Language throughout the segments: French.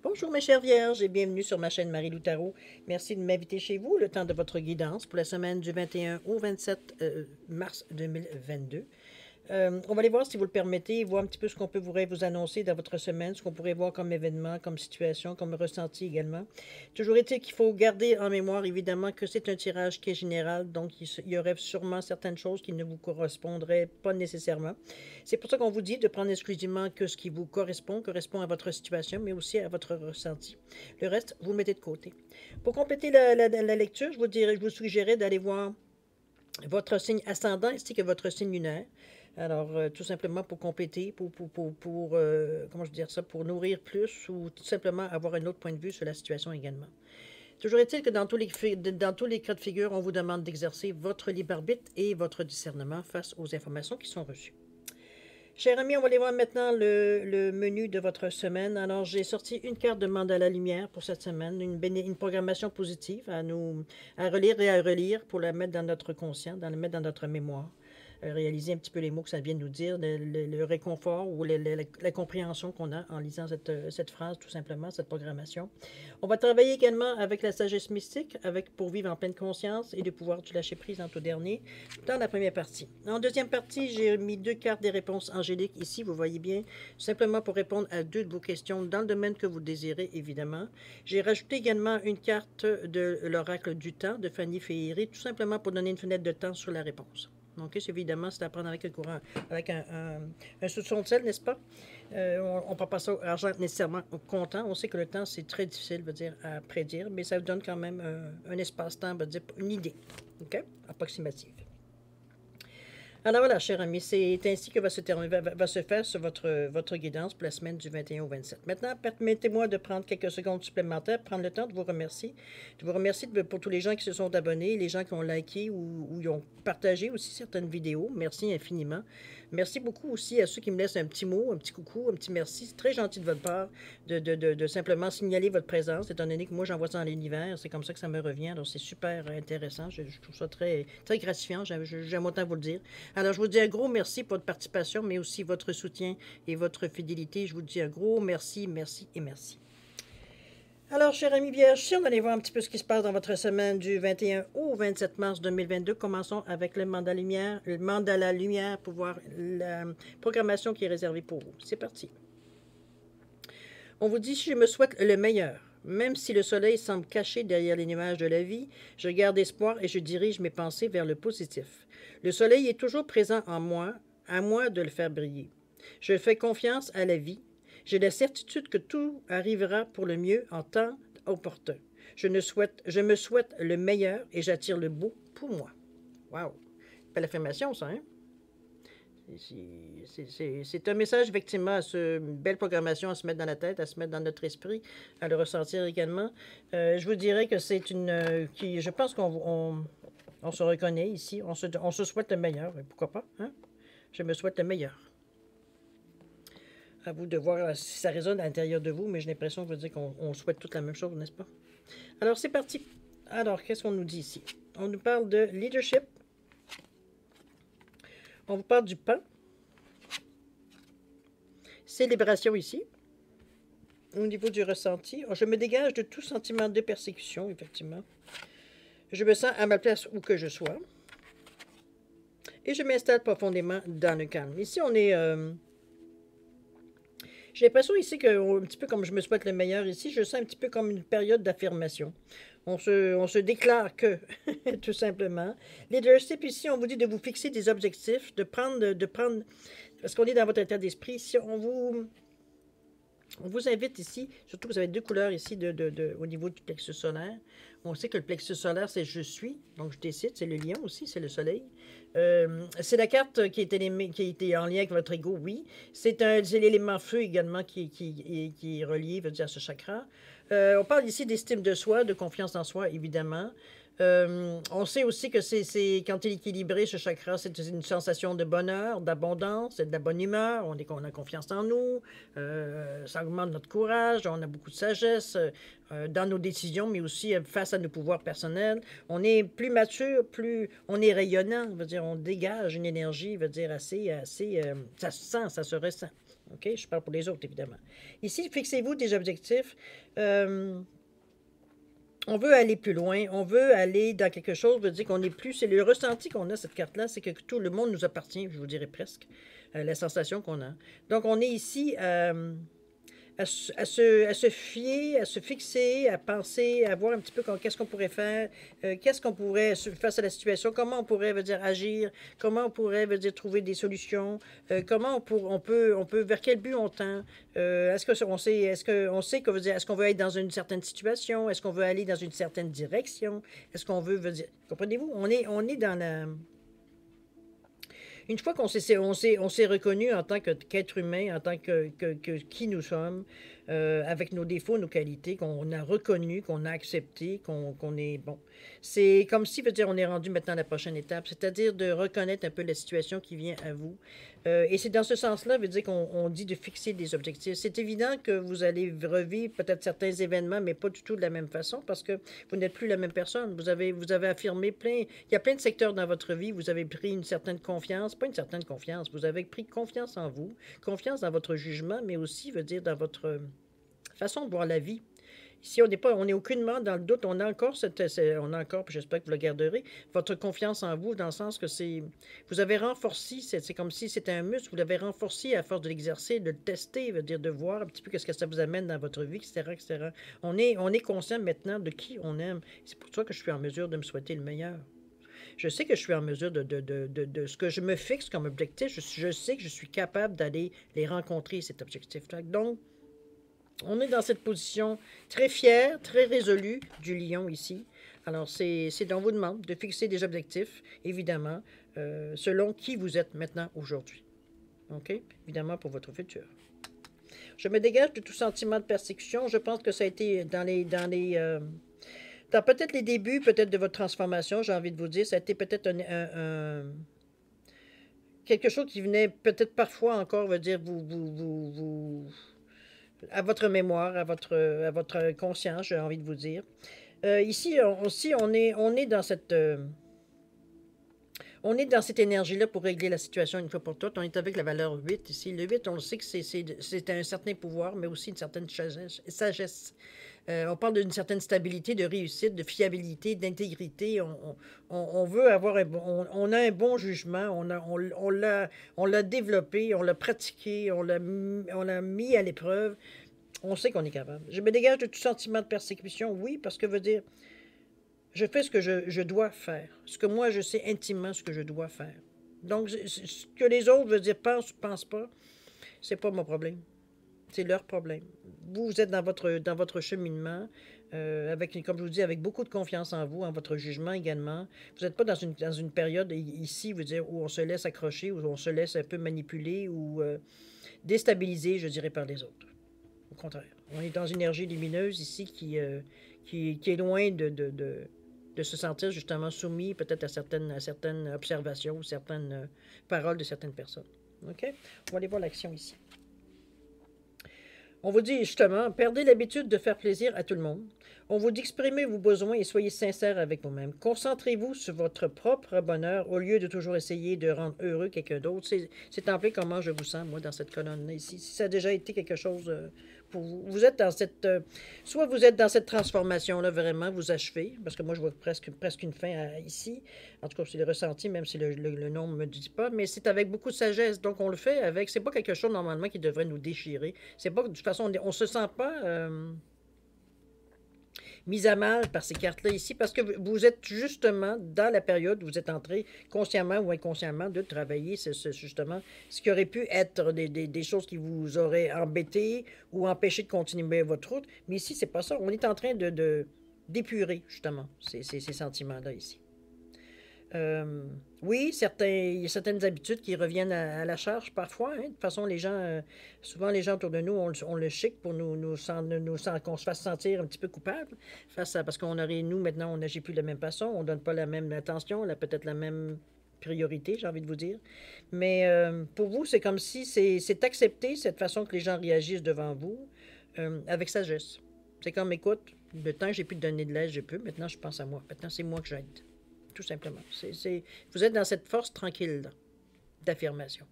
Bonjour mes chères vierges et bienvenue sur ma chaîne Marie-Lou Tarot. Merci de m'inviter chez vous le temps de votre guidance pour la semaine du 21 au 27 mars 2022. On va aller voir si vous le permettez, voir un petit peu ce qu'on peut vous annoncer dans votre semaine, ce qu'on pourrait voir comme événement, comme situation, comme ressenti également. Toujours est-il qu'il faut garder en mémoire évidemment que c'est un tirage qui est général, donc il y aurait sûrement certaines choses qui ne vous correspondraient pas nécessairement. C'est pour ça qu'on vous dit de prendre exclusivement que ce qui vous correspond à votre situation, mais aussi à votre ressenti. Le reste, vous le mettez de côté. Pour compléter la lecture, je vous suggérais d'aller voir votre signe ascendant ainsi que votre signe lunaire. Alors, tout simplement pour compléter, comment je veux dire ça, pour nourrir plus ou tout simplement avoir un autre point de vue sur la situation également. Toujours est-il que dans tous les cas de figure, on vous demande d'exercer votre libre arbitre et votre discernement face aux informations qui sont reçues. Chers amis, on va aller voir maintenant le menu de votre semaine. Alors, j'ai sorti une carte de mandala lumière pour cette semaine, une programmation positive à relire et à relire pour la mettre dans notre conscient, la mettre dans notre mémoire. Réaliser un petit peu les mots que ça vient de nous dire, le réconfort ou la compréhension qu'on a en lisant cette phrase, tout simplement, cette programmation. On va travailler également avec la sagesse mystique, pour vivre en pleine conscience et le pouvoir du lâcher-prise en tout dernier, dans la première partie. En deuxième partie, j'ai mis deux cartes des réponses angéliques ici, vous voyez bien, simplement pour répondre à deux de vos questions dans le domaine que vous désirez, évidemment. J'ai rajouté également une carte de l'oracle du temps de Fanny Féhéry, tout simplement pour donner une fenêtre de temps sur la réponse. Donc, évidemment, c'est à prendre avec un soupçon de sel, n'est-ce pas? On ne prend pas ça argent nécessairement comptant. On sait que le temps, c'est très difficile, veut dire, à prédire, mais ça vous donne quand même un espace-temps, veut dire, une idée, OK? Approximative. Alors voilà, cher ami, c'est ainsi que va se faire sur votre guidance pour la semaine du 21 au 27. Maintenant, permettez-moi de prendre quelques secondes supplémentaires, prendre le temps de vous remercier. De vous remercier pour tous les gens qui se sont abonnés, les gens qui ont liké ou ils ont partagé aussi certaines vidéos. Merci infiniment. Merci beaucoup aussi à ceux qui me laissent un petit mot, un petit coucou, un petit merci. C'est très gentil de votre part de simplement signaler votre présence, étant donné que moi, j'envoie ça dans l'univers. C'est comme ça que ça me revient. Donc, c'est super intéressant. Je trouve ça très, très gratifiant. J'aime autant vous le dire. Alors, je vous dis un gros merci pour votre participation, mais aussi votre soutien et votre fidélité. Je vous dis un gros merci, merci et merci. Alors, chers amis vierges, si on allait voir un petit peu ce qui se passe dans votre semaine du 21 au 27 mars 2022, commençons avec le mandala lumière pour voir la programmation qui est réservée pour vous. C'est parti. On vous dit, je me souhaite le meilleur. Même si le soleil semble caché derrière les nuages de la vie, je garde espoir et je dirige mes pensées vers le positif. Le soleil est toujours présent en moi, à moi de le faire briller. Je fais confiance à la vie. J'ai la certitude que tout arrivera pour le mieux en temps opportun. Je me souhaite le meilleur et j'attire le beau pour moi. Wow! Belle affirmation, ça, hein? C'est un message, effectivement, une belle programmation à se mettre dans la tête, à se mettre dans notre esprit, à le ressentir également. Je vous dirais que c'est je pense qu'on se reconnaît ici, on se souhaite le meilleur, pourquoi pas, hein? Je me souhaite le meilleur. À vous de voir si ça résonne à l'intérieur de vous, mais j'ai l'impression que qu'on souhaite toute la même chose, n'est-ce pas? Alors, c'est parti. Alors, qu'est-ce qu'on nous dit ici? On nous parle de leadership. On vous parle du pain. Célébration ici. Au niveau du ressenti, je me dégage de tout sentiment de persécution, effectivement. Je me sens à ma place où que je sois. Et je m'installe profondément dans le calme. Ici, on est... J'ai l'impression ici que, un petit peu comme je me souhaite le meilleur ici, je sens un petit peu comme une période d'affirmation. On se déclare que, tout simplement. Leadership ici, on vous dit de vous fixer des objectifs, de prendre, parce qu'on est dans votre état d'esprit. Si on vous invite ici, surtout que vous avez deux couleurs ici au niveau du plexus solaire. On sait que le plexus solaire, c'est je suis, donc je décide, c'est le lion aussi, c'est le soleil. C'est la carte qui était en lien avec votre ego, oui. C'est l'élément feu également qui est relié, veut dire, à ce chakra. On parle ici d'estime de soi, de confiance en soi, évidemment. On sait aussi que quand il est équilibré, ce chakra, c'est une sensation de bonheur, d'abondance, de la bonne humeur. On a confiance en nous, ça augmente notre courage, on a beaucoup de sagesse dans nos décisions, mais aussi face à nos pouvoirs personnels. On est plus mature, on est rayonnant, veut dire, on dégage une énergie, veut dire, ça se sent, ça se ressent. OK? Je parle pour les autres, évidemment. Ici, fixez-vous des objectifs. On veut aller plus loin, on veut aller dans quelque chose, veut dire qu'on est plus, c'est le ressenti qu'on a, cette carte-là, c'est que tout le monde nous appartient, je vous dirais presque, la sensation qu'on a. Donc, on est ici à se fier, à se fixer, à penser, à voir un petit peu qu'est-ce qu'on pourrait faire, qu'est-ce qu'on pourrait, face à la situation, comment on pourrait, veut dire, agir, comment on pourrait, veut dire, trouver des solutions, comment on peut, vers quel but on tend, est-ce qu'on sait, que, veut dire, est-ce qu'on veut être dans une certaine situation, est-ce qu'on veut aller dans une certaine direction, est-ce qu'on veut dire, comprenez-vous, on est dans la... Une fois on s'est reconnu en tant qu'être humain, en tant que qui nous sommes, avec nos défauts, nos qualités, qu'on a reconnu, qu'on a accepté, qu'on est bon. C'est comme si, veut dire, on est rendu maintenant à la prochaine étape, c'est-à-dire de reconnaître un peu la situation qui vient à vous. Et c'est dans ce sens-là, veut dire qu'on dit de fixer des objectifs. C'est évident que vous allez revivre peut-être certains événements, mais pas du tout de la même façon, parce que vous n'êtes plus la même personne. Vous avez affirmé il y a plein de secteurs dans votre vie, vous avez pris une certaine confiance, pas une certaine confiance, vous avez pris confiance en vous, confiance dans votre jugement, mais aussi, veut dire, dans votre façon de voir la vie. Ici, on n'est aucunement dans le doute. On a encore, on a encore, puis j'espère que vous le garderez, votre confiance en vous, dans le sens que vous avez renforcé, c'est comme si c'était un muscle, vous l'avez renforcé à force de l'exercer, de le tester, veut dire de voir un petit peu qu'est-ce que ça vous amène dans votre vie, etc., etc. On est conscient maintenant de qui on aime. C'est pour ça que je suis en mesure de me souhaiter le meilleur. Je sais que je suis en mesure de ce que je me fixe comme objectif. Je sais que je suis capable d'aller les rencontrer, cet objectif-là. Donc, on est dans cette position très fière, très résolue du lion ici. Alors, c'est on vous demande de fixer des objectifs, évidemment, selon qui vous êtes maintenant aujourd'hui. OK? Évidemment, pour votre futur. Je me dégage de tout sentiment de persécution. Je pense que ça a été dans peut-être les débuts, peut-être de votre transformation, j'ai envie de vous dire, ça a été peut-être quelque chose qui venait peut-être parfois encore, veut dire, à votre mémoire, à votre conscience, j'ai envie de vous dire. Ici, aussi, on est dans cette... on est dans cette énergie-là pour régler la situation une fois pour toutes. On est avec la valeur 8 ici. Le 8, on le sait que c'est un certain pouvoir, mais aussi une certaine sagesse. On parle d'une certaine stabilité, de réussite, de fiabilité, d'intégrité. On veut avoir on a un bon jugement, on l'a développé, on l'a pratiqué, on l'a mis à l'épreuve. On sait qu'on est capable. Je me dégage de tout sentiment de persécution, oui, parce que veut dire, je fais ce que je dois faire. Ce que moi, je sais intimement ce que je dois faire. Donc, ce que les autres, veut dire, pensent ou pensent pas, c'est pas mon problème. C'est leur problème. Vous êtes dans votre cheminement, avec, comme je vous dis, avec beaucoup de confiance en vous, en votre jugement également. Vous n'êtes pas dans une période ici, vous dire, où on se laisse accrocher, où on se laisse un peu manipuler ou déstabiliser, je dirais, par les autres. Au contraire. On est dans une énergie lumineuse ici qui est loin de se sentir justement soumis peut-être à certaines observations ou certaines paroles de certaines personnes. OK? On va aller voir l'action ici. On vous dit justement, perdez l'habitude de faire plaisir à tout le monde. On vous dit exprimez vos besoins et soyez sincères avec vous-même. Concentrez-vous sur votre propre bonheur au lieu de toujours essayer de rendre heureux quelqu'un d'autre. C'est en plein comment je vous sens, moi, dans cette colonne-là ici. Si ça a déjà été quelque chose pour vous, vous êtes dans cette... soit vous êtes dans cette transformation-là, vraiment, vous achevez, parce que moi, je vois presque une fin ici. En tout cas, c'est le ressenti, même si le nom ne me dit pas, mais c'est avec beaucoup de sagesse. Donc, on le fait avec... C'est pas quelque chose, normalement, qui devrait nous déchirer. C'est pas... De toute façon, on se sent pas... mise à mal par ces cartes-là ici, parce que vous êtes justement dans la période où vous êtes entré consciemment ou inconsciemment de travailler justement ce qui aurait pu être des choses qui vous auraient embêté ou empêché de continuer votre route. Mais ici, c'est pas ça. On est en train d'épurer justement ces sentiments-là ici. Oui, il y a certaines habitudes qui reviennent à la charge parfois. Hein. De toute façon, les gens, souvent les gens autour de nous, on le chic pour qu'on se fasse sentir un petit peu coupable parce nous, maintenant, on n'agit plus de la même façon, on ne donne pas la même attention, peut-être la même priorité, j'ai envie de vous dire. Mais pour vous, c'est comme si c'est accepter cette façon que les gens réagissent devant vous avec sagesse. C'est comme, écoute, le temps que j'ai pu te donner de l'aide, je peux. Maintenant, je pense à moi. Maintenant, c'est moi que j'aide. Tout simplement. Vous êtes dans cette force tranquille d'affirmation.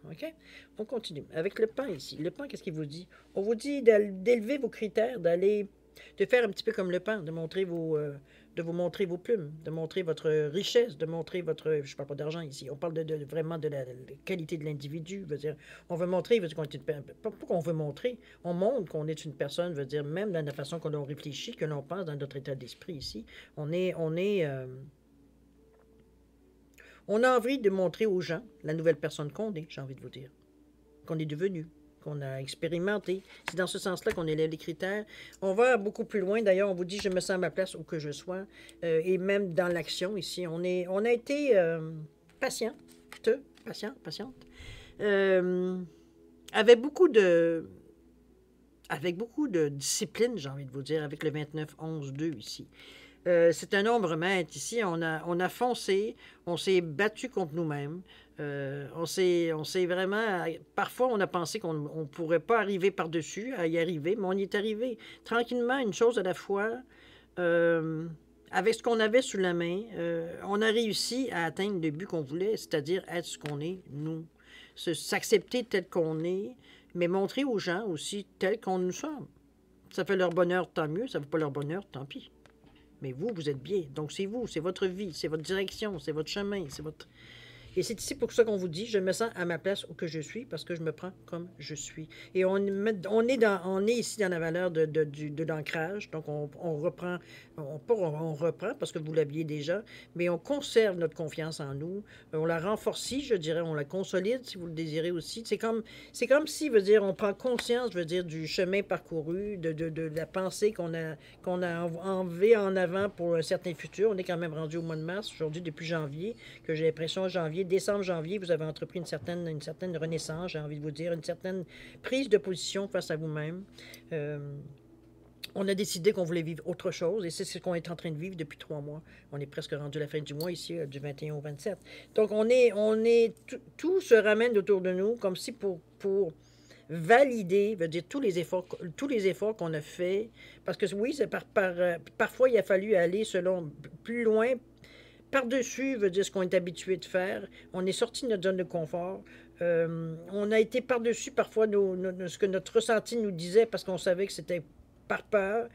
OK? On continue. Avec le pan ici. Le pan, qu'est-ce qu'il vous dit? On vous dit d'élever vos critères, de faire un petit peu comme le pan, de vous montrer vos plumes, de montrer votre richesse, de montrer votre... Je ne parle pas d'argent ici, on parle vraiment de la qualité de l'individu. Veut dire, on veut montrer, veut dire qu'on est pas qu'on veut montrer, on montre qu'on est une personne, veut dire, même dans la façon que l'on réfléchit, que l'on pense dans notre état d'esprit ici. On a envie de montrer aux gens la nouvelle personne qu'on est, j'ai envie de vous dire, qu'on est devenu, qu'on a expérimenté. C'est dans ce sens-là qu'on élève les critères. On va beaucoup plus loin. D'ailleurs, on vous dit, je me sens à ma place où que je sois. Et même dans l'action ici, on a été patient, patiente, avec beaucoup de discipline, j'ai envie de vous dire, avec le 29-11-2 ici. C'est un nombre maître ici. On a foncé, on s'est battu contre nous-mêmes. On s'est vraiment... Parfois, on a pensé qu'on ne pourrait pas arriver par-dessus, à y arriver, mais on y est arrivé. Tranquillement, une chose à la fois, avec ce qu'on avait sous la main, on a réussi à atteindre le but qu'on voulait, c'est-à-dire être ce qu'on est, nous. S'accepter tel qu'on est, mais montrer aux gens aussi tel qu'on nous sommes. Ça fait leur bonheur, tant mieux. Ça ne fait pas leur bonheur, tant pis. Mais vous, vous êtes bien. Donc, c'est vous, c'est votre vie, c'est votre direction, c'est votre chemin, c'est votre... Et c'est ici pour ça qu'on vous dit, je me sens à ma place où que je suis, parce que je me prends comme je suis. Et on est ici dans la valeur de l'ancrage, donc on reprend, on reprend, parce que vous l'aviez déjà, mais on conserve notre confiance en nous, on la renforce, je dirais, on la consolide, si vous le désirez aussi. C'est comme si, veut dire, on prend conscience, veut dire, du chemin parcouru, de la pensée qu'on a enlevée en avant pour un certain futur. On est quand même rendu au mois de mars, aujourd'hui, depuis janvier, que j'ai l'impression, décembre, janvier, vous avez entrepris une certaine renaissance, j'ai envie de vous dire, une certaine prise de position face à vous-même. On a décidé qu'on voulait vivre autre chose, et c'est ce qu'on est en train de vivre depuis 3 mois. On est presque rendu à la fin du mois ici, du 21 au 27. Donc, tout se ramène autour de nous, comme si pour valider, veut dire tous les efforts qu'on a faits, parce que oui, c'est parfois il a fallu aller plus loin, par-dessus, veut dire ce qu'on est habitué de faire. On est sorti de notre zone de confort. On a été par-dessus parfois ce que notre ressenti nous disait parce qu'on savait que c'était par peur.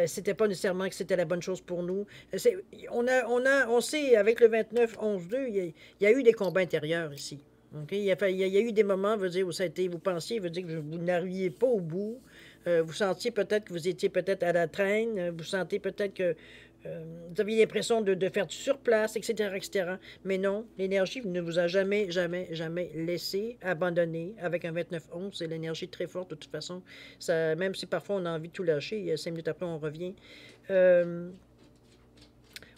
C'était pas nécessairement que c'était la bonne chose pour nous. On sait, avec le 29-11-2, il y a eu des combats intérieurs ici. Okay? Il y a eu des moments, veut dire, où ça a été, vous pensiez, veut dire que vous n'arriviez pas au bout. Vous sentiez peut-être que vous étiez peut-être à la traîne. Vous sentez peut-être que vous aviez l'impression de faire du surplace, etc., etc. Mais non, l'énergie ne vous a jamais, jamais, jamais laissé abandonner. Avec un 29-11, c'est l'énergie très forte de toute façon. Ça, même si parfois on a envie de tout lâcher, 5 minutes après on revient.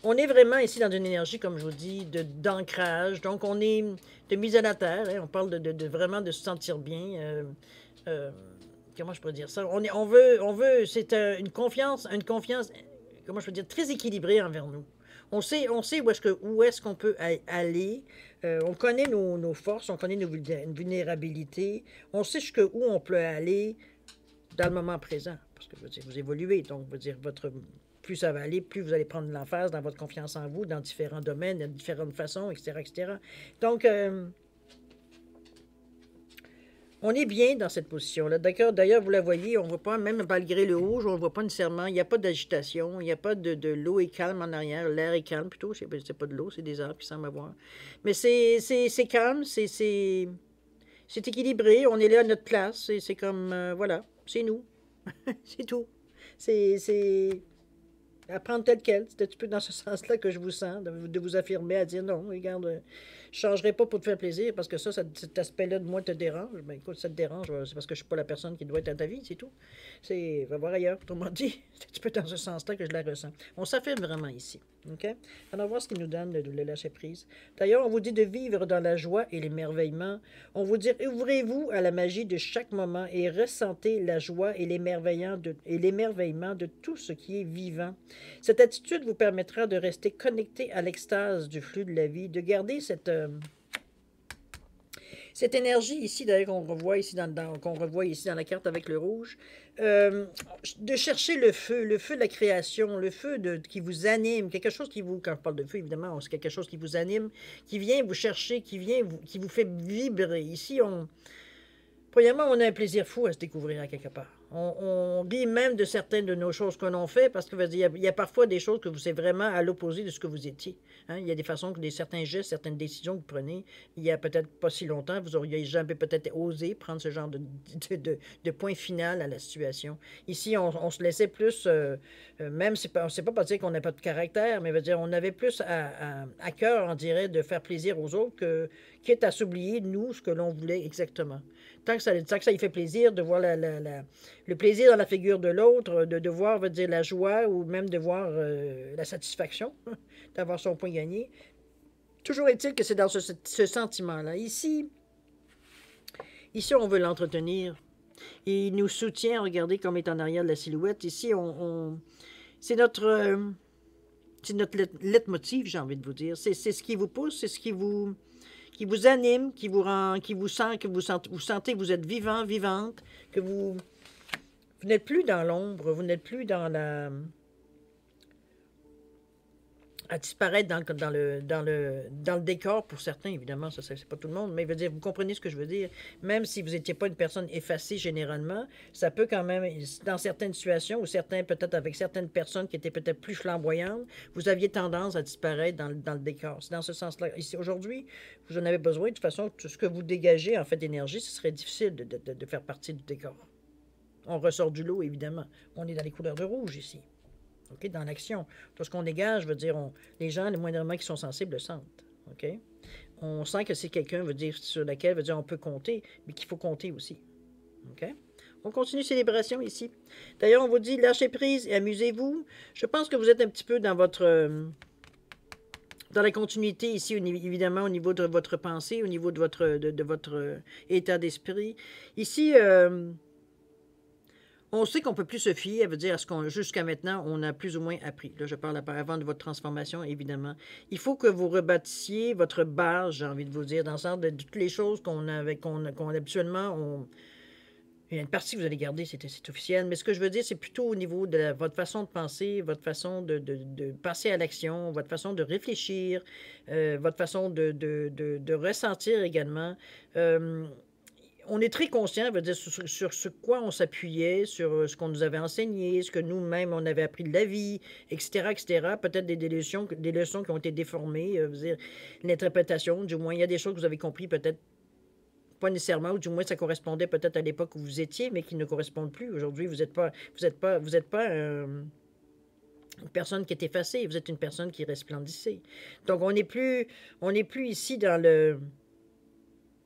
On est vraiment ici dans une énergie, comme je vous dis, d'ancrage. Donc on est de mise à la terre. Hein, on parle vraiment de se sentir bien. Comment je pourrais dire ça? On veut, c'est une confiance, comment je peux dire, très équilibré envers nous. On sait où est-ce qu'on peut aller. On connaît nos forces, on connaît nos vulnérabilités. On sait jusqu'où on peut aller dans le moment présent. Parce que vous évoluez, donc plus ça va aller, plus vous allez prendre de l'emphase dans votre confiance en vous, dans différents domaines, de différentes façons, etc., etc. Donc, on est bien dans cette position-là. D'ailleurs, vous la voyez, on ne voit pas, même malgré le rouge, on ne voit pas nécessairement, il n'y a pas d'agitation, il n'y a pas de l'eau est calme en arrière, l'air est calme plutôt, c'est pas de l'eau, c'est des arbres qui semblent avoir. Mais c'est calme, c'est équilibré, on est là à notre place, c'est comme, voilà, c'est nous, c'est tout. C'est à prendre tel quel. C'est un petit peu dans ce sens-là que je vous sens, de vous affirmer, à dire non, regarde, je ne changerai pas pour te faire plaisir parce que cet aspect-là de moi te dérange. Ben écoute, ça te dérange, c'est parce que je ne suis pas la personne qui doit être dans ta vie, c'est tout. Va voir ailleurs, autrement dit. C'est un petit peu dans ce sens-là que je la ressens. On s'affirme vraiment ici. OK? Alors, voir ce qu'il nous donne de le lâcher prise. D'ailleurs, on vous dit de vivre dans la joie et l'émerveillement. On vous dit, ouvrez-vous à la magie de chaque moment et ressentez la joie et l'émerveillement de tout ce qui est vivant. Cette attitude vous permettra de rester connecté à l'extase du flux de la vie, de garder cette Cette énergie ici, d'ailleurs, qu'on revoit ici dans la carte avec le rouge, de chercher le feu de la création, le feu qui vous anime, quelque chose qui vous, quand je parle de feu, évidemment, c'est quelque chose qui vous anime, qui vient vous chercher, qui vous fait vibrer. Ici, premièrement, on a un plaisir fou à se découvrir à quelque part. On rit même de certaines de nos choses que l'on fait parce que il y a parfois des choses que vous êtes vraiment à l'opposé de ce que vous étiez. Hein? Il y a des façons, certains gestes, certaines décisions que vous prenez. Il y a peut-être pas si longtemps, vous auriez jamais peut-être osé prendre ce genre de point final à la situation. Ici, on se laissait plus, même c'est pas dire qu'on n'a pas de caractère, mais veut dire on avait plus à cœur, on dirait, de faire plaisir aux autres quitte à s'oublier, nous, ce que l'on voulait exactement. Tant que ça y fait plaisir de voir le plaisir dans la figure de l'autre, de voir, veut dire, la joie ou même de voir la satisfaction d'avoir son point gagné. Toujours est-il que c'est dans ce sentiment-là. Ici, on veut l'entretenir. Et il nous soutient, regardez comme est en arrière de la silhouette. Ici, c'est notre leitmotiv, j'ai envie de vous dire. C'est ce qui vous pousse, c'est ce qui vous anime, qui vous rend, qui vous sent, que vous sentez que vous êtes vivant, vivante, que vous n'êtes plus dans l'ombre, vous n'êtes plus dans à disparaître dans le décor pour certains, évidemment, ça c'est pas tout le monde, mais veut dire, vous comprenez ce que je veux dire. Même si vous n'étiez pas une personne effacée généralement, ça peut quand même, dans certaines situations, ou peut-être avec certaines personnes qui étaient peut-être plus flamboyantes, vous aviez tendance à disparaître dans le décor. C'est dans ce sens-là. Ici, aujourd'hui, vous en avez besoin. De toute façon, tout ce que vous dégagez, en fait, d'énergie, ce serait difficile de faire partie du décor. On ressort du lot, évidemment. On est dans les couleurs de rouge ici. Okay, dans l'action. Tout ce qu'on dégage, veut dire, les gens, les moindrement qui sont sensibles, le sentent. Okay? On sent que c'est quelqu'un, veut dire, sur laquelle, veut dire, on peut compter, mais qu'il faut compter aussi. Okay? On continue célébration ici. D'ailleurs, on vous dit, lâchez prise et amusez-vous. Je pense que vous êtes un petit peu dans dans la continuité ici, évidemment, au niveau de votre pensée, au niveau de votre état d'esprit. Ici, on sait qu'on ne peut plus se fier, ça veut dire, à ce qu'on, jusqu'à maintenant, on a plus ou moins appris. Là, je parle avant de votre transformation, évidemment. Il faut que vous rebâtissiez votre base, j'ai envie de vous dire, dans le sens de toutes les choses qu'on habituellement, il y a une partie que vous allez garder, c'est officiel, mais ce que je veux dire, c'est plutôt au niveau de votre façon de penser, votre façon de passer à l'action, votre façon de réfléchir, votre façon de ressentir également. On est très conscient, veut dire, sur ce quoi on s'appuyait, sur ce qu'on nous avait enseigné, ce que nous-mêmes on avait appris de la vie, etc., etc. Peut-être des leçons qui ont été déformées, veut dire, l'interprétation, du moins, il y a des choses que vous avez compris, peut-être pas nécessairement, ou du moins ça correspondait peut-être à l'époque où vous étiez, mais qui ne correspondent plus. Aujourd'hui, vous n'êtes pas une personne qui est effacée, vous êtes une personne qui resplendissait. Donc, on n'est plus ici dans le...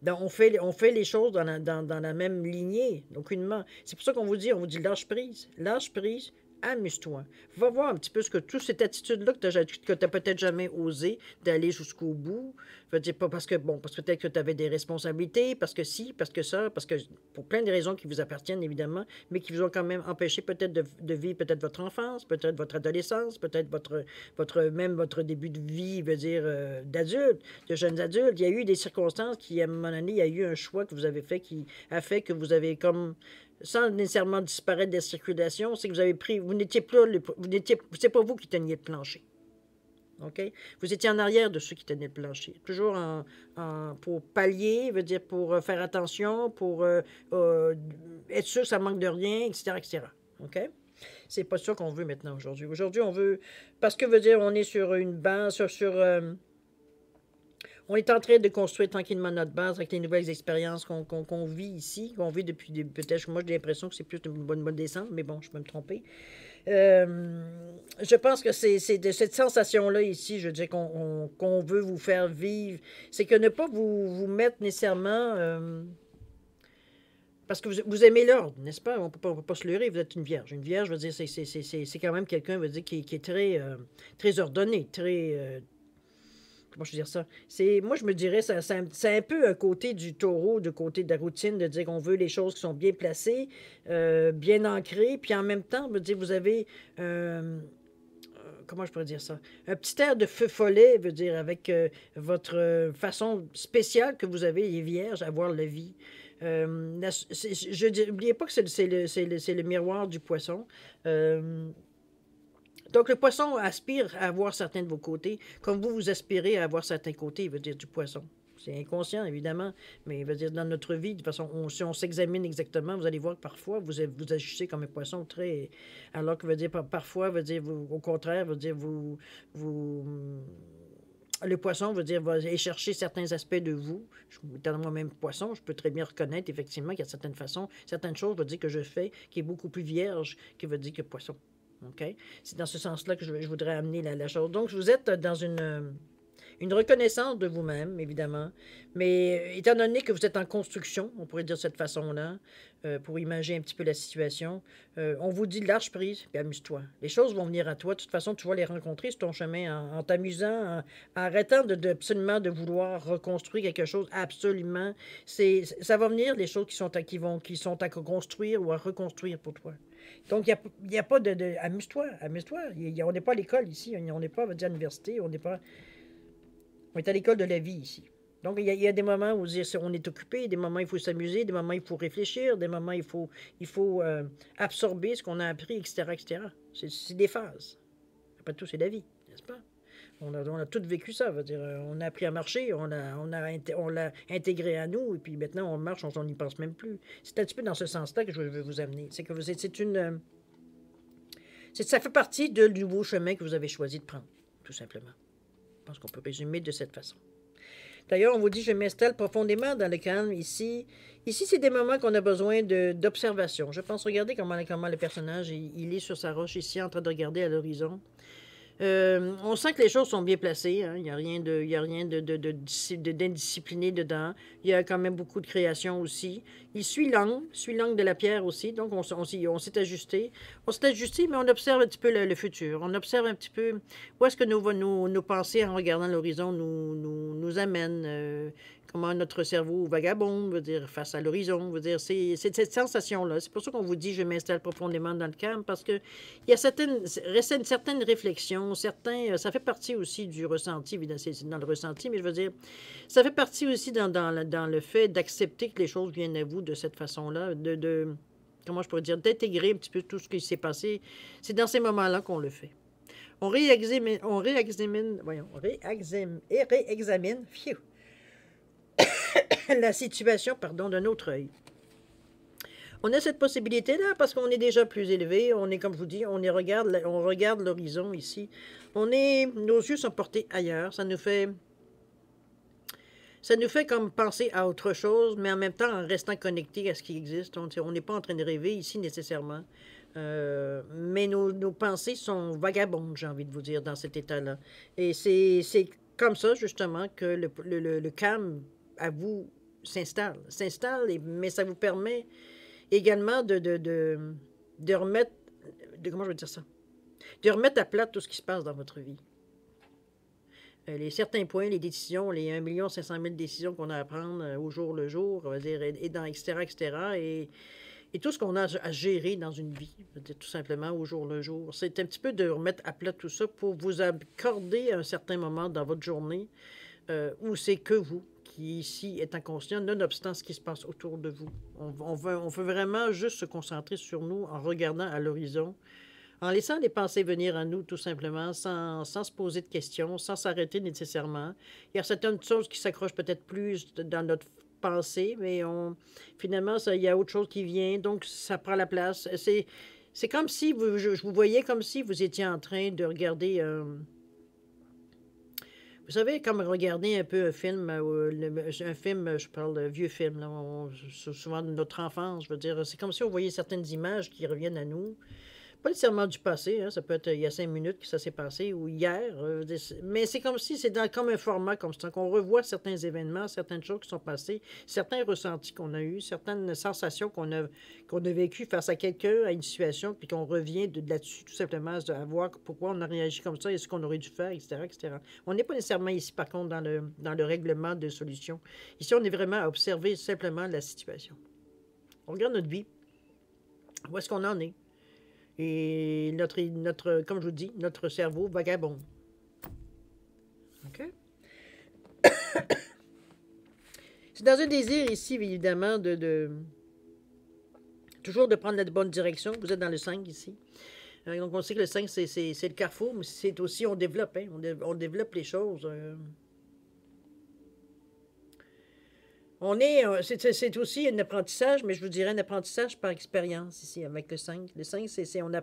on fait les choses dans la même lignée, aucunement. C'est pour ça on vous dit lâche prise. Lâche prise, amuse-toi. Va voir un petit peu toute cette attitude-là que tu n'as peut-être jamais osé d'aller jusqu'au bout. Je veux dire, pas parce que, parce que peut-être que tu avais des responsabilités, parce que si, parce que ça, parce que pour plein de raisons qui vous appartiennent, évidemment, mais qui vous ont quand même empêché peut-être de vivre peut-être votre enfance, peut-être votre adolescence, peut-être votre début de vie, veut dire, d'adulte, de jeunes adultes. Il y a eu des circonstances qui, à un moment donné, il y a eu un choix que vous avez fait qui a fait que vous avez comme sans nécessairement disparaître de la circulation, c'est que vous avez pris, vous n'étiez plus, c'est pas vous qui teniez le plancher. OK? Vous étiez en arrière de ceux qui tenaient le plancher. Toujours pour pallier, veut dire pour faire attention, pour être sûr que ça manque de rien, etc., etc. OK? C'est pas ça qu'on veut maintenant aujourd'hui. Aujourd'hui, on veut, parce que veut dire, on est sur une base, on est en train de construire tranquillement notre base avec les nouvelles expériences qu'on vit ici, qu'on vit depuis peut-être, moi j'ai l'impression que c'est plus une bonne descente, mais bon, je peux me tromper. Je pense que c'est de cette sensation-là ici, je veux dire, qu'on veut vous faire vivre. C'est que ne pas vous mettre nécessairement... parce que vous aimez l'ordre, n'est-ce pas? On ne peut pas se leurrer, vous êtes une vierge. Une vierge, je veux dire, c'est quand même quelqu'un, veut dire, qui est très, très ordonné, très... comment je veux dire ça? Moi, je me dirais, c'est un peu un côté du taureau, du côté de la routine, de dire qu'on veut les choses qui sont bien placées, bien ancrées, puis en même temps, veut dire, vous avez, comment je pourrais dire ça? Un petit air de feu follet, veut dire, avec votre façon spéciale que vous avez, les vierges, à voir la vie. N'oubliez pas que c'est le miroir du poisson. Donc, le poisson aspire à avoir certains de vos côtés, comme vous aspirez à avoir certains côtés, il veut dire du poisson. C'est inconscient, évidemment, mais il veut dire dans notre vie, de toute façon, si on s'examine exactement, vous allez voir que parfois, vous agissez comme un poisson très... Alors que veut dire parfois, veut dire, au contraire, veut dire, le poisson veut dire va aller chercher certains aspects de vous. Étant moi-même poisson, je peux très bien reconnaître effectivement qu'il y a certaines façons, certaines choses, veut dire que je fais, qui est beaucoup plus vierge, qui veut dire que poisson. OK? C'est dans ce sens-là que je voudrais amener la chose. Donc, vous êtes dans une reconnaissance de vous-même, évidemment, mais étant donné que vous êtes en construction, on pourrait dire de cette façon-là, pour imaginer un petit peu la situation, on vous dit lâche prise, puis amuse-toi. Les choses vont venir à toi. De toute façon, tu vas les rencontrer sur ton chemin en t'amusant, en arrêtant absolument de vouloir reconstruire quelque chose. Absolument. Ça va venir, les choses qui sont à construire ou à reconstruire pour toi. Donc, il n'y a pas amuse-toi, amuse-toi. On n'est pas à l'école ici, on n'est pas à l'université, on est à l'école de la vie ici. Donc, il y a des moments où on est occupé, des moments où il faut s'amuser, des moments où il faut réfléchir, des moments où il faut absorber ce qu'on a appris, etc., etc. C'est des phases. Après tout, c'est la vie, n'est-ce pas? On a tous vécu ça. Veut dire, on a appris à marcher, on l'a intégré à nous, et puis maintenant, on marche, on n'y pense même plus. C'est un petit peu dans ce sens-là que je veux vous amener. C'est que ça fait partie du nouveau chemin que vous avez choisi de prendre, tout simplement. Je pense qu'on peut résumer de cette façon. D'ailleurs, on vous dit, je m'installe profondément dans le calme ici. Ici, c'est des moments qu'on a besoin d'observation. Je pense, regardez comment le personnage, il est sur sa roche ici, en train de regarder à l'horizon. On sent que les choses sont bien placées. Hein. Il n'y a rien d'indiscipliné dedans. Il y a quand même beaucoup de création aussi. Il suit l'angle de la pierre aussi. Donc, on s'est ajusté. On s'est ajusté, mais on observe un petit peu le futur. On observe un petit peu où est-ce que nos pensées, en regardant l'horizon, nous amènent. Comment notre cerveau vagabonde, veut dire, face à l'horizon, veut dire, c'est cette sensation-là. C'est pour ça qu'on vous dit, je m'installe profondément dans le calme, parce que il y a une certaine réflexion, ça fait partie aussi du ressenti, évidemment, c'est dans le ressenti, mais je veux dire, ça fait partie aussi dans le fait d'accepter que les choses viennent à vous de cette façon-là, comment je pourrais dire, d'intégrer un petit peu tout ce qui s'est passé. C'est dans ces moments-là qu'on le fait. On réexamine, phew, la situation, d'un autre œil. On a cette possibilité-là parce qu'on est déjà plus élevé. On est, comme je vous dis, on regarde l'horizon ici. Nos yeux sont portés ailleurs. Ça nous fait comme penser à autre chose, mais en même temps en restant connecté à ce qui existe. On n'est pas en train de rêver ici nécessairement. Mais nos pensées sont vagabondes, j'ai envie de vous dire, dans cet état-là. Et c'est comme ça, justement, que le calme à vous s'installe, mais ça vous permet également de remettre, comment je veux dire ça, de remettre à plat tout ce qui se passe dans votre vie. Les certains points, les décisions, les 1 500 000 décisions qu'on a à prendre au jour le jour, on va dire, et dans etc., et tout ce qu'on a à gérer dans une vie, tout simplement au jour le jour. C'est un petit peu de remettre à plat tout ça pour vous accorder un certain moment dans votre journée où c'est que vous qui, ici, est inconscient, nonobstant ce qui se passe autour de vous. On veut vraiment juste se concentrer sur nous en regardant à l'horizon, en laissant les pensées venir à nous, tout simplement, sans se poser de questions, sans s'arrêter nécessairement. Il y a certaines choses qui s'accrochent peut-être plus dans notre pensée, mais finalement, il y a autre chose qui vient, donc ça prend la place. C'est comme si je vous voyais comme si vous étiez en train de regarder... Vous savez, comme regarder un peu un film, je parle de vieux film, là, souvent de notre enfance, je veux dire, c'est comme si on voyait certaines images qui reviennent à nous. Pas nécessairement du passé, hein, ça peut être il y a 5 minutes que ça s'est passé, ou hier, mais c'est comme si c'est comme un format, comme ça, qu'on revoit certains événements, certaines choses qui sont passées, certains ressentis qu'on a eus, certaines sensations qu'on a vécues face à quelqu'un, à une situation, puis qu'on revient là-dessus, tout simplement, à voir pourquoi on a réagi comme ça et ce qu'on aurait dû faire, etc., etc. On n'est pas nécessairement ici, par contre, dans le règlement de solutions. Ici, on est vraiment à observer simplement la situation. On regarde notre vie. Où est-ce qu'on en est? Et comme je vous dis, notre cerveau vagabonde. OK? C'est dans un désir ici, évidemment, toujours de prendre la bonne direction. Vous êtes dans le 5 ici. Donc, on sait que le 5, c'est le carrefour, mais c'est aussi, on développe, hein, on développe les choses. C'est aussi un apprentissage, mais je vous dirais un apprentissage par expérience ici, avec le 5. Le 5, on en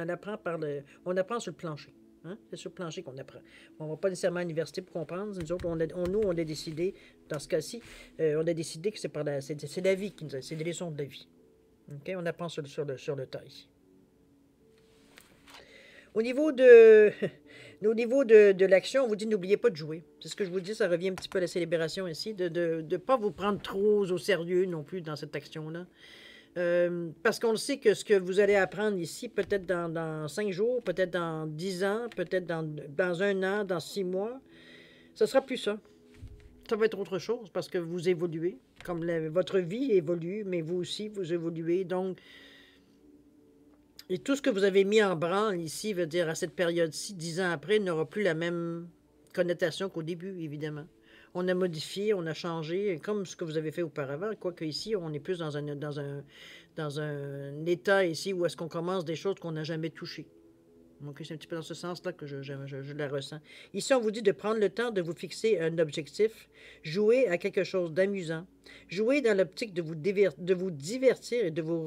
apprend on apprend sur le plancher. Hein? C'est sur le plancher qu'on apprend. On ne va pas nécessairement à l'université pour comprendre. Nous autres, on a décidé, dans ce cas-ci, on a décidé que c'est la vie qui nous a, c'est des leçons de la vie. OK? On apprend sur le tas ici. Au niveau de l'action, on vous dit n'oubliez pas de jouer. C'est ce que je vous dis, ça revient un petit peu à la célébration ici, de ne pas vous prendre trop au sérieux non plus dans cette action-là. Parce qu'on le sait que ce que vous allez apprendre ici, peut-être dans 5 jours, peut-être dans 10 ans, peut-être dans 1 an, dans 6 mois, ce sera plus ça. Ça va être autre chose parce que vous évoluez, comme votre vie évolue, mais vous aussi, vous évoluez. Donc, et tout ce que vous avez mis en branle ici, veut dire à cette période-ci, 10 ans après, n'aura plus la même connotation qu'au début, évidemment. On a modifié, on a changé, comme ce que vous avez fait auparavant, quoique ici, on est plus dans un état ici où est-ce qu'on commence des choses qu'on n'a jamais touchées. Donc, c'est un petit peu dans ce sens-là que je la ressens. Ici, on vous dit de prendre le temps de vous fixer un objectif, jouer à quelque chose d'amusant, jouer dans l'optique de vous divertir et de vous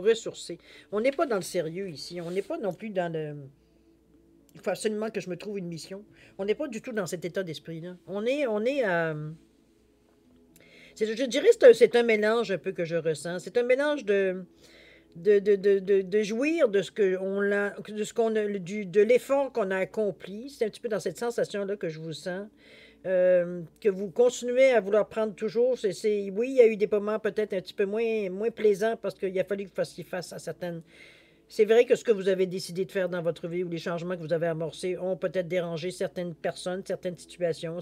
ressourcer. On n'est pas dans le sérieux ici. On n'est pas non plus dans le... Il faut absolument que je me trouve une mission. On n'est pas du tout dans cet état d'esprit-là. On est à... Je dirais que c'est un mélange un peu que je ressens. C'est un mélange de jouir de de l'effort qu'on a accompli. C'est un petit peu dans cette sensation-là que je vous sens. Que vous continuez à vouloir prendre toujours. Oui, il y a eu des moments peut-être un petit peu moins plaisants parce qu'il a fallu que vous fassiez face à certaines... C'est vrai que ce que vous avez décidé de faire dans votre vie ou les changements que vous avez amorcés ont peut-être dérangé certaines personnes, certaines situations,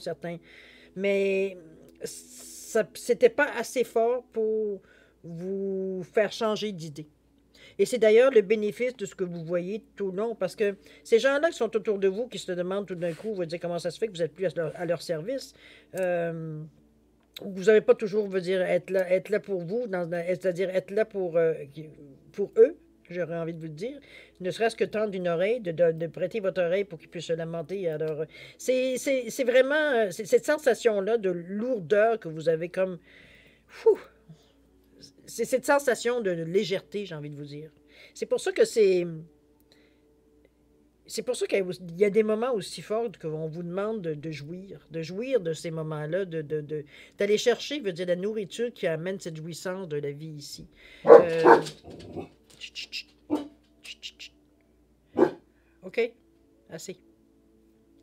mais c'était pas assez fort pour vous faire changer d'idée. Et c'est d'ailleurs le bénéfice de ce que vous voyez tout le long, parce que ces gens-là qui sont autour de vous, qui se demandent tout d'un coup, vous dire comment ça se fait que vous n'êtes plus à leur service, vous n'avez pas toujours, être là pour vous, c'est-à-dire être là pour eux, j'aurais envie de vous le dire, ne serait-ce que tendre une oreille, de prêter votre oreille pour qu'ils puissent se lamenter. Alors, c'est vraiment cette sensation-là de lourdeur que vous avez comme... Fou, c'est cette sensation de légèreté, j'ai envie de vous dire. C'est pour ça que C'est pour ça qu'il y a des moments aussi forts qu'on vous demande de jouir de ces moments-là, d'aller chercher, veut dire, la nourriture qui amène cette jouissance de la vie ici. OK? Assez.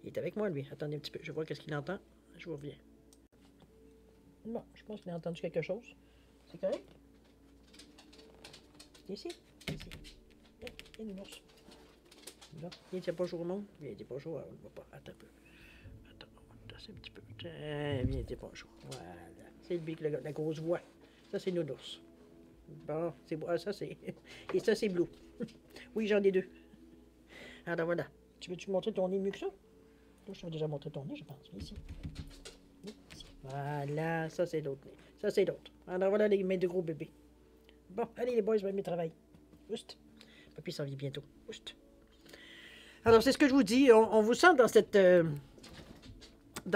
Il est avec moi, lui. Attendez un petit peu, je vois qu'est-ce qu'il entend. Je vous reviens. Bon, je pense qu'il a entendu quelque chose. C'est correct? Ici? Ici. Il y a une ours. Là, il n'était pas jour au monde. Il n'était pas jour, on ne voit pas. Attends un peu. Attends, c'est un petit peu. Il n'était pas jour. Voilà. C'est lui, la grosse voix. Ça, c'est Nounours. Bon, c'est bon. Ça, c'est... Et ça, c'est Blue. Oui, j'en ai 2. Alors, voilà. Tu veux-tu montrer ton nez mieux que ça? Toi, je t'avais déjà montré ton nez, je pense. Ici. Ici. Voilà, ça, c'est l'autre nez. Ça, c'est l'autre. Alors, voilà mes 2 gros bébés. Bon, allez les boys, je vais mes travail. Oust. Papy s'en vient bientôt. Oust. Alors, c'est ce que je vous dis. On vous sent dans cette...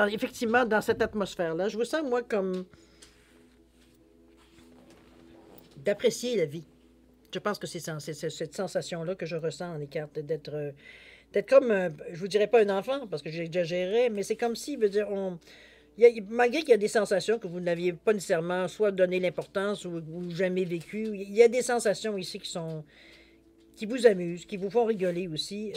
effectivement, dans cette atmosphère-là. Je vous sens, moi, comme... d'apprécier la vie. Je pense que c'est cette sensation-là que je ressens en écarte, d'être comme, je vous dirais pas un enfant, parce que j'exagérais, mais c'est comme si, veut dire, malgré qu'il y a des sensations que vous n'aviez pas nécessairement soit donné l'importance ou jamais vécues, il y a des sensations ici qui vous amusent, qui vous font rigoler aussi.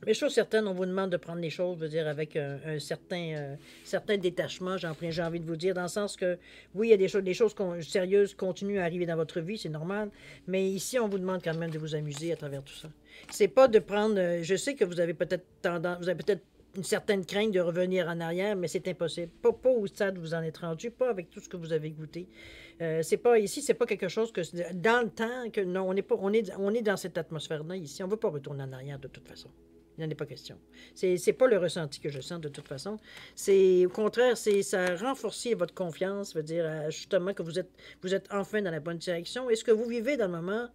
Mais chose certaine, on vous demande de prendre les choses, veut dire, avec un certain détachement, j'ai envie de vous dire, dans le sens que, oui, il y a des choses sérieuses continuent à arriver dans votre vie, c'est normal, mais ici, on vous demande quand même de vous amuser à travers tout ça. C'est pas de prendre... je sais que vous avez peut-être une certaine crainte de revenir en arrière, mais c'est impossible. Pas au stade où vous en êtes rendu, pas avec tout ce que vous avez goûté. C'est pas ici, c'est pas quelque chose que dans le temps que non, on est dans cette atmosphère-là ici. On ne veut pas retourner en arrière de toute façon. Il n'en est pas question. C'est pas le ressenti que je sens de toute façon. C'est au contraire, ça a renforcé votre confiance, veut dire justement que vous êtes enfin dans la bonne direction. Et ce que vous vivez dans le moment,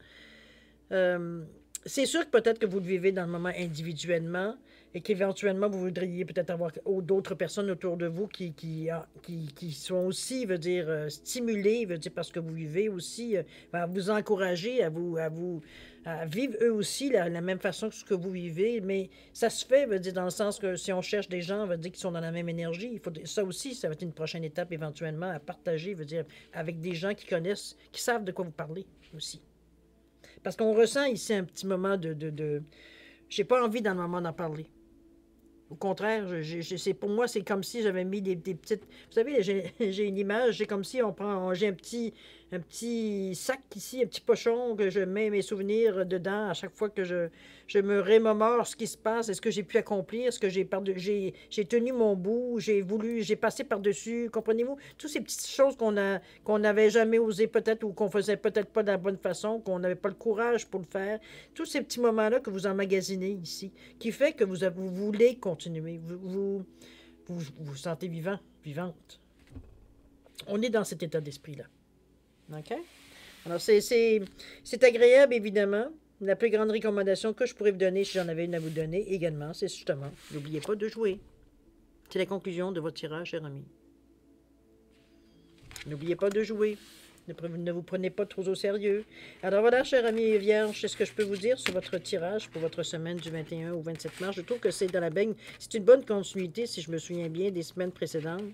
c'est sûr que peut-être que vous le vivez dans le moment individuellement et qu'éventuellement vous voudriez peut-être avoir d'autres personnes autour de vous qui sont aussi, veut dire, stimulées, veut dire, parce que vous vivez aussi, à vous encourager, à vivre eux aussi la même façon que ce que vous vivez. Mais ça se fait, veut dire, dans le sens que si on cherche des gens, veut dire, qui sont dans la même énergie, ça aussi, ça va être une prochaine étape éventuellement à partager, veut dire, avec des gens qui connaissent, qui savent de quoi vous parlez aussi. Parce qu'on ressent ici un petit moment j'ai pas envie dans le moment d'en parler. Au contraire, pour moi, c'est comme si j'avais mis des petites... Vous savez, j'ai une image, c'est comme si j'ai un petit sac ici, un petit pochon que je mets mes souvenirs dedans à chaque fois que je me remémore ce qui se passe, est-ce que j'ai pu accomplir, est-ce que j'ai tenu mon bout, j'ai passé par-dessus, comprenez-vous? Toutes ces petites choses qu'on n'avait jamais osé peut-être ou qu'on faisait peut-être pas de la bonne façon, qu'on n'avait pas le courage pour le faire. Tous ces petits moments-là que vous emmagasinez ici, qui fait que vous voulez continuer, vous sentez vivant, vivante. On est dans cet état d'esprit-là. OK? Alors, c'est agréable, évidemment. La plus grande recommandation que je pourrais vous donner, si j'en avais une à vous donner également, c'est justement, n'oubliez pas de jouer. C'est la conclusion de votre tirage, cher ami. N'oubliez pas de jouer. Ne vous prenez pas trop au sérieux. Alors voilà, cher ami Vierge, c'est ce que je peux vous dire sur votre tirage pour votre semaine du 21 au 27 mars. Je trouve que c'est dans la baigne. C'est une bonne continuité, si je me souviens bien, des semaines précédentes.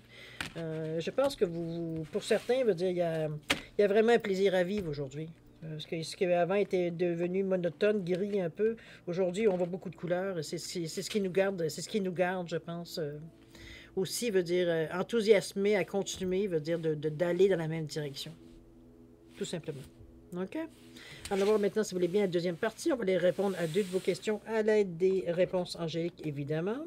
Je pense que pour certains, veut dire, il y a vraiment un plaisir à vivre aujourd'hui. Ce qui avant était devenu monotone, gris un peu, aujourd'hui, on voit beaucoup de couleurs. C'est ce qui nous garde, je pense. Aussi, veut dire, enthousiasmer à continuer, veut dire d'aller dans la même direction. Tout simplement. OK? Alors, on va voir maintenant, si vous voulez bien, la deuxième partie. On va aller répondre à deux de vos questions à l'aide des réponses angéliques, évidemment.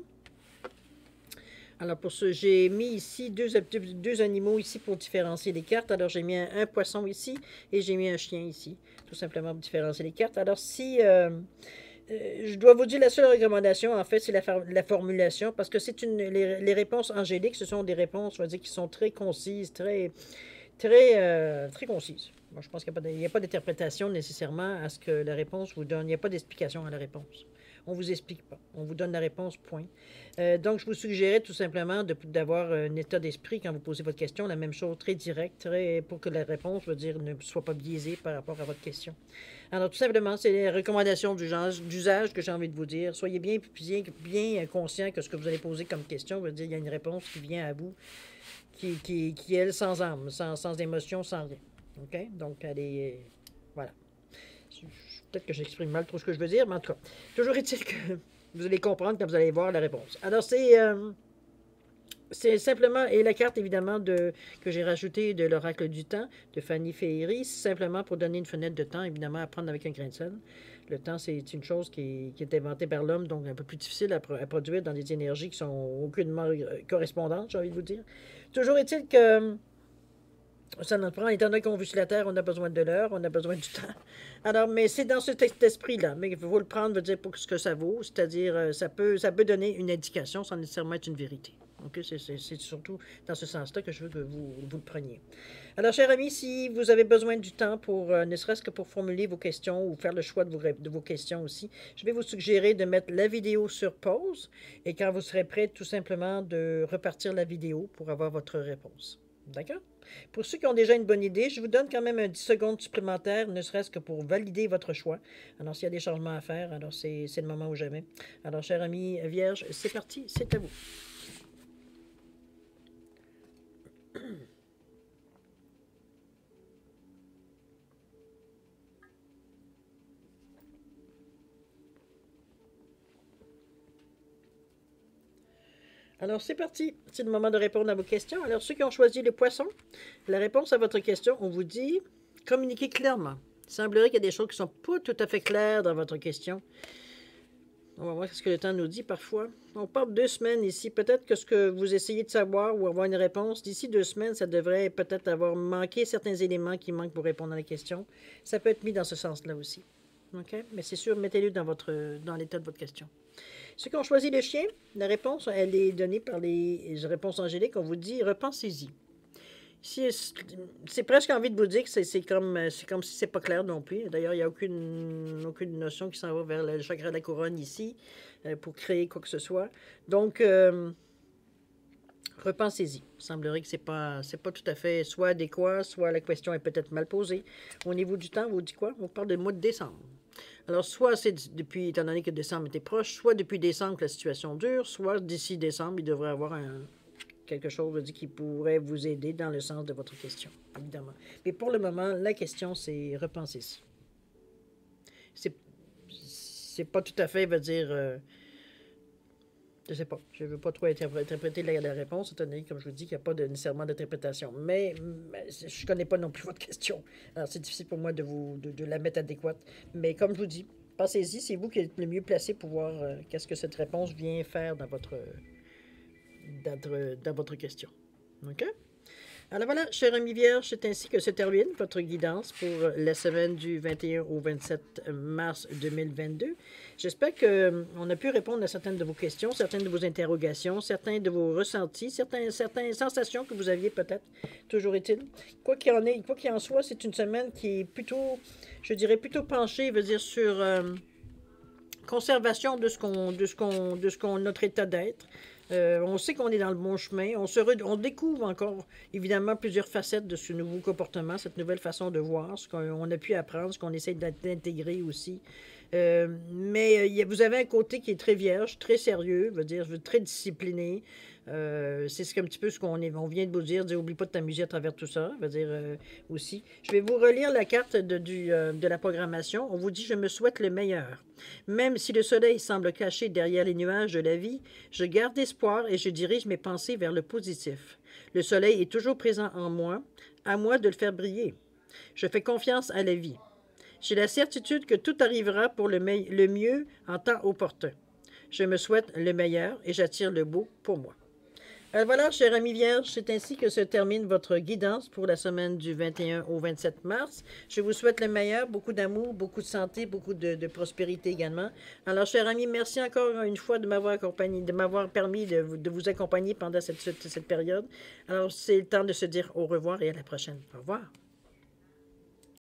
Alors, pour ce, j'ai mis ici deux animaux ici pour différencier les cartes. Alors, j'ai mis un poisson ici et j'ai mis un chien ici, tout simplement pour différencier les cartes. Alors, si... je dois vous dire, la seule recommandation, en fait, c'est la formulation, parce que les réponses angéliques, ce sont des réponses, on va dire, qui sont très concises, très concises. Moi, je pense qu'il n'y a pas d'interprétation nécessairement à ce que la réponse vous donne. Il n'y a pas d'explication à la réponse. On ne vous explique pas. On vous donne la réponse, point. Donc, je vous suggérais tout simplement d'avoir un état d'esprit quand vous posez votre question, la même chose, très direct, pour que la réponse, veut dire, ne soit pas biaisée par rapport à votre question. Alors, tout simplement, c'est les recommandations d'usage que j'ai envie de vous dire. Soyez bien conscient que ce que vous allez poser comme question veut dire qu'il y a une réponse qui vient à vous, qui est, elle, sans âme, sans émotion, sans rien. OK? Donc, elle est... voilà. Peut-être que j'exprime mal trop ce que je veux dire, mais en tout cas, toujours est-il que vous allez comprendre quand vous allez voir la réponse. Alors, c'est simplement, et la carte évidemment que j'ai rajoutée de l'oracle du temps, de Fanny Féery, simplement pour donner une fenêtre de temps, évidemment, à prendre avec un grain de sel. Le temps, c'est une chose qui est inventée par l'homme, donc un peu plus difficile à produire dans des énergies qui sont aucunement correspondantes, j'ai envie de vous dire. Toujours est-il que ça nous prend, étant donné qu'on vit sur la Terre, on a besoin de l'heure, on a besoin du temps. Alors, mais c'est dans cet esprit-là. Mais il faut le prendre, veut dire pour ce que ça vaut, c'est-à-dire ça peut donner une indication sans nécessairement être une vérité. Okay? C'est surtout dans ce sens-là que je veux que vous le preniez. Alors, chers amis, si vous avez besoin du temps pour, ne serait-ce que pour formuler vos questions ou faire le choix de vos questions aussi, je vais vous suggérer de mettre la vidéo sur pause et quand vous serez prêt, tout simplement de repartir la vidéo pour avoir votre réponse. D'accord? Pour ceux qui ont déjà une bonne idée, je vous donne quand même un 10 secondes supplémentaires, ne serait-ce que pour valider votre choix. Alors, s'il y a des changements à faire, alors c'est le moment ou jamais. Alors, chers amis Vierge, c'est parti, c'est à vous. Alors, c'est parti. C'est le moment de répondre à vos questions. Alors, ceux qui ont choisi le poisson, la réponse à votre question, on vous dit communiquez clairement. Il semblerait qu'il y a des choses qui ne sont pas tout à fait claires dans votre question. On va voir ce que le temps nous dit parfois. On parle de 2 semaines ici. Peut-être que ce que vous essayez de savoir ou avoir une réponse, d'ici 2 semaines, ça devrait peut-être avoir manqué certains éléments qui manquent pour répondre à la question. Ça peut être mis dans ce sens-là aussi. OK? Mais c'est sûr, mettez-le dans l'état de votre question. Ceux qui ont choisi le chien, la réponse, elle est donnée par les réponses angéliques. On vous dit, repensez-y. C'est presque envie de vous dire que c'est comme si c'est pas clair non plus. D'ailleurs, il n'y a aucune notion qui s'en va vers le chakra de la couronne ici pour créer quoi que ce soit. Donc, repensez-y. Il semblerait que c'est pas tout à fait soit adéquat, soit la question est peut-être mal posée. Au niveau du temps, on vous dit quoi? On parle du mois de décembre. Alors, soit c'est depuis, étant donné que décembre était proche, soit depuis décembre que la situation dure, soit d'ici décembre, il devrait y avoir quelque chose qui pourrait vous aider dans le sens de votre question, évidemment. Mais pour le moment, la question, c'est repensez-y. C'est pas tout à fait, veut dire, je sais pas, je ne veux pas trop interpréter la réponse, étant donné, comme je vous dis, qu'il n'y a pas nécessairement d'interprétation. Mais je ne connais pas non plus votre question. Alors, c'est difficile pour moi de la mettre adéquate. Mais comme je vous dis, pensez-y, c'est vous qui êtes le mieux placé pour voir qu'est-ce que cette réponse vient faire dans votre question. OK? Alors voilà, cher ami Vierge, c'est ainsi que se termine votre guidance pour la semaine du 21 au 27 mars 2022. J'espère qu'on a pu répondre à certaines de vos questions, certaines de vos interrogations, certains de vos ressentis, certaines sensations que vous aviez peut-être. Toujours est-il. Quoi qu'il en soit, c'est une semaine qui est plutôt, je dirais, plutôt penchée, veut dire, sur conservation de notre état d'être. On sait qu'on est dans le bon chemin. On découvre encore, évidemment, plusieurs facettes de ce nouveau comportement, cette nouvelle façon de voir, ce qu'on a pu apprendre, ce qu'on essaie d'intégrer aussi. Mais vous avez un côté qui est très vierge, très sérieux, veut dire très discipliné. C'est un petit peu ce qu'on vient de vous dire, oublie pas de t'amuser à travers tout ça, veut dire aussi. Je vais vous relire la carte de la programmation. On vous dit, je me souhaite le meilleur. Même si le soleil semble caché derrière les nuages de la vie, je garde espoir et je dirige mes pensées vers le positif. Le soleil est toujours présent en moi, à moi de le faire briller. Je fais confiance à la vie. J'ai la certitude que tout arrivera pour le mieux en temps opportun. Je me souhaite le meilleur et j'attire le beau pour moi. Alors voilà, cher ami Vierge, c'est ainsi que se termine votre guidance pour la semaine du 21 au 27 mars. Je vous souhaite le meilleur, beaucoup d'amour, beaucoup de santé, beaucoup de prospérité également. Alors, cher ami, merci encore une fois de m'avoir accompagné, de m'avoir permis de vous accompagner pendant cette période. Alors, c'est le temps de se dire au revoir et à la prochaine. Au revoir.